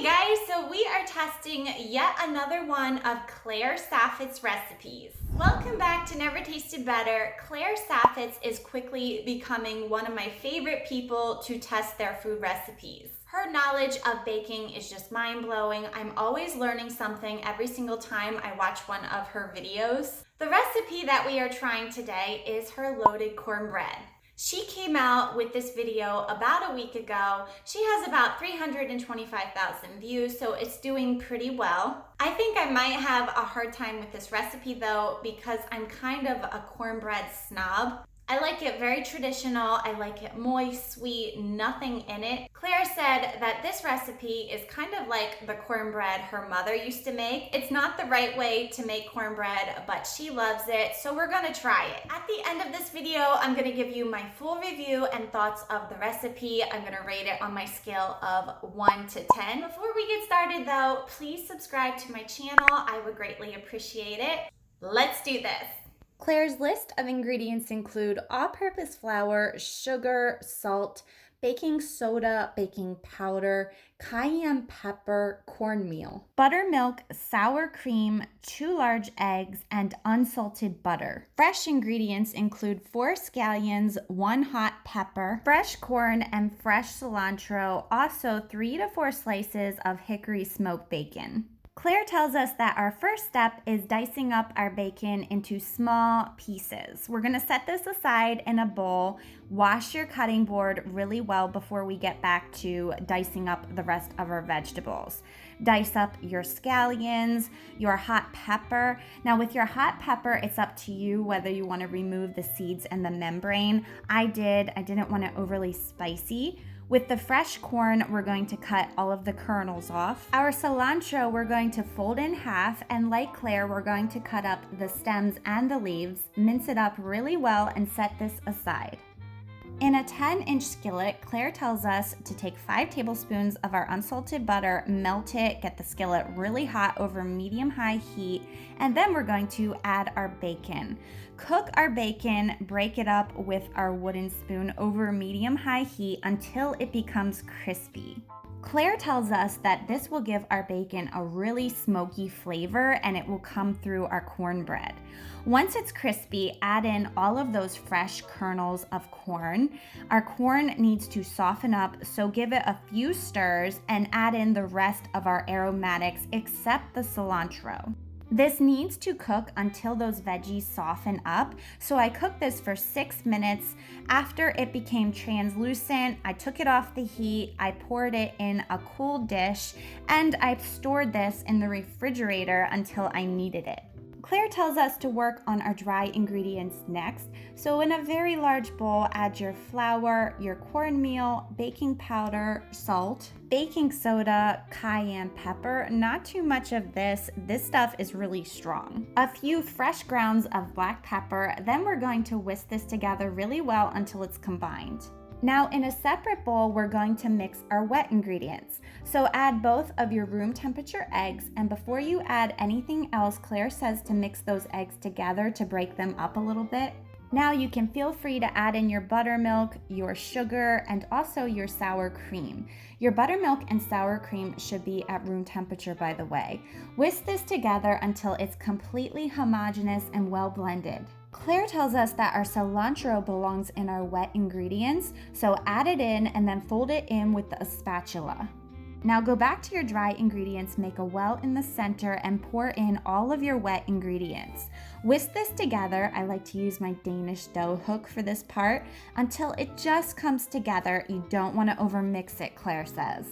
Guys, so we are testing yet another one of Claire Saffitz recipes. Welcome back to Never Tasted Better. Claire Saffitz is quickly becoming one of my favorite people to test their food recipes. Her knowledge of baking is just mind-blowing. I'm always learning something every single time I watch one of her videos. The recipe that we are trying today is her loaded cornbread. She came out with this video about a week ago. She has about 325,000 views, so it's doing pretty well. I think I might have a hard time with this recipe though, because I'm kind of a cornbread snob. I like it very traditional. I like it moist, sweet, nothing in it. Claire said that this recipe is kind of like the cornbread her mother used to make. It's not the right way to make cornbread, but she loves it, so we're gonna try it. At the end of this video, I'm gonna give you my full review and thoughts of the recipe. I'm gonna rate it on my scale of 1 to 10. Before we get started though, please subscribe to my channel. I would greatly appreciate it. Let's do this. Claire's list of ingredients include all-purpose flour, sugar, salt, baking soda, baking powder, cayenne pepper, cornmeal, buttermilk, sour cream, 2 large eggs, and unsalted butter. Fresh ingredients include 4 scallions, 1 hot pepper, fresh corn, and fresh cilantro, also 3 to 4 slices of hickory smoked bacon. Claire tells us that our first step is dicing up our bacon into small pieces. We're gonna set this aside in a bowl, wash your cutting board really well before we get back to dicing up the rest of our vegetables. Dice up your scallions, your hot pepper. Now with your hot pepper, it's up to you whether you wanna remove the seeds and the membrane. I didn't want it overly spicy. With the fresh corn, we're going to cut all of the kernels off. Our cilantro, we're going to fold in half, and like Claire, we're going to cut up the stems and the leaves, mince it up really well, and set this aside. In a 10-inch skillet, Claire tells us to take 5 tablespoons of our unsalted butter, melt it, get the skillet really hot over medium-high heat, and then we're going to add our bacon. Cook our bacon, break it up with our wooden spoon over medium-high heat until it becomes crispy. Claire tells us that this will give our bacon a really smoky flavor and it will come through our cornbread. Once it's crispy, add in all of those fresh kernels of corn. Our corn needs to soften up, so give it a few stirs and add in the rest of our aromatics except the cilantro. This needs to cook until those veggies soften up, so I cooked this for 6 minutes. After it became translucent, I took it off the heat, I poured it in a cool dish, and I stored this in the refrigerator until I needed it. Claire tells us to work on our dry ingredients next. So in a very large bowl, add your flour, your cornmeal, baking powder, salt, baking soda, cayenne pepper. Not too much of this. This stuff is really strong. A few fresh grounds of black pepper. Then we're going to whisk this together really well until it's combined. Now in a separate bowl, we're going to mix our wet ingredients. So add both of your room temperature eggs, and before you add anything else, Claire says to mix those eggs together to break them up a little bit. Now you can feel free to add in your buttermilk, your sugar, and also your sour cream. Your buttermilk and sour cream should be at room temperature, by the way. Whisk this together until it's completely homogeneous and well blended. Claire tells us that our cilantro belongs in our wet ingredients, so add it in and then fold it in with a spatula. Now go back to your dry ingredients, make a well in the center, and pour in all of your wet ingredients. Whisk this together. I like to use my Danish dough hook for this part until it just comes together. You don't want to overmix it, Claire says.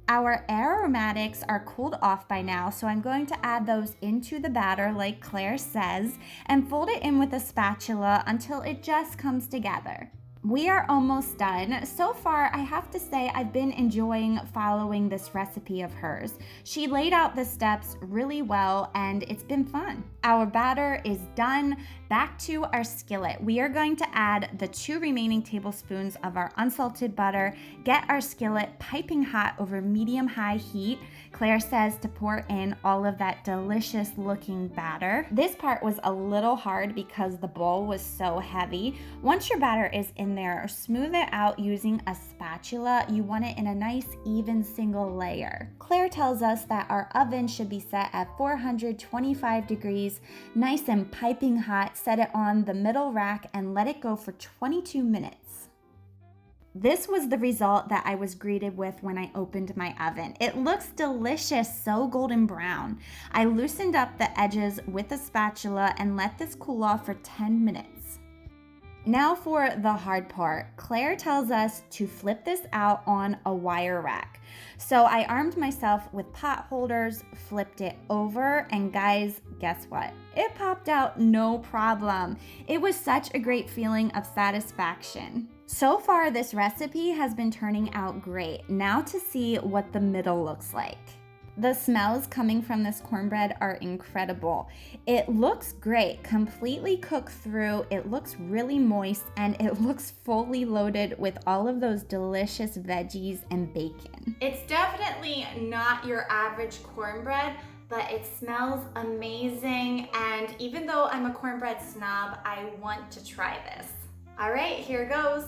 Our aromatics are cooled off by now, so I'm going to add those into the batter like Claire says and fold it in with a spatula until it just comes together. We are almost done. So far, I have to say I've been enjoying following this recipe of hers. She laid out the steps really well and it's been fun. Our batter is done. Back to our skillet. We are going to add the 2 remaining tablespoons of our unsalted butter. Get our skillet piping hot over medium-high heat. Claire says to pour in all of that delicious looking batter. This part was a little hard because the bowl was so heavy. Once your batter is in in there, smooth it out using a spatula. You want it in a nice even single layer. Claire tells us that our oven should be set at 425 degrees, nice and piping hot. Set it on the middle rack and let it go for 22 minutes. This was the result that I was greeted with when I opened my oven. It looks delicious, so golden brown. I loosened up the edges with a spatula and let this cool off for 10 minutes. Now for the hard part. Claire tells us to flip this out on a wire rack. So I armed myself with pot holders, flipped it over, and guys, guess what? It popped out no problem. It was such a great feeling of satisfaction. So far, this recipe has been turning out great. Now to see what the middle looks like. The smells coming from this cornbread are incredible. It looks great, completely cooked through. It looks really moist and it looks fully loaded with all of those delicious veggies and bacon. It's definitely not your average cornbread, but it smells amazing. And even though I'm a cornbread snob, I want to try this. All right, here goes.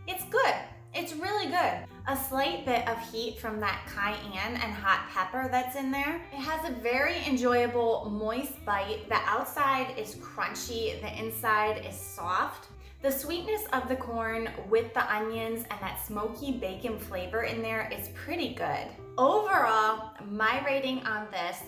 It's good. It's really good. A slight bit of heat from that cayenne and hot pepper that's in there. It has a very enjoyable, moist bite. The outside is crunchy, the inside is soft. The sweetness of the corn with the onions and that smoky bacon flavor in there is pretty good. Overall, my rating on this,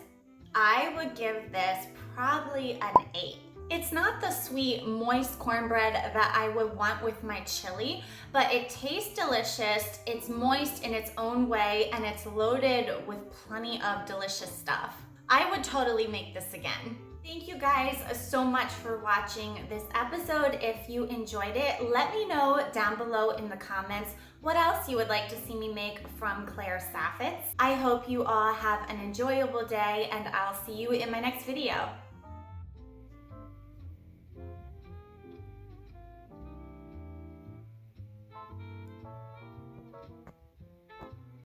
I would give this probably an 8. It's not the sweet, moist cornbread that I would want with my chili, but it tastes delicious, it's moist in its own way, and it's loaded with plenty of delicious stuff. I would totally make this again. Thank you guys so much for watching this episode. If you enjoyed it, let me know down below in the comments what else you would like to see me make from Claire Saffitz. I hope you all have an enjoyable day, and I'll see you in my next video.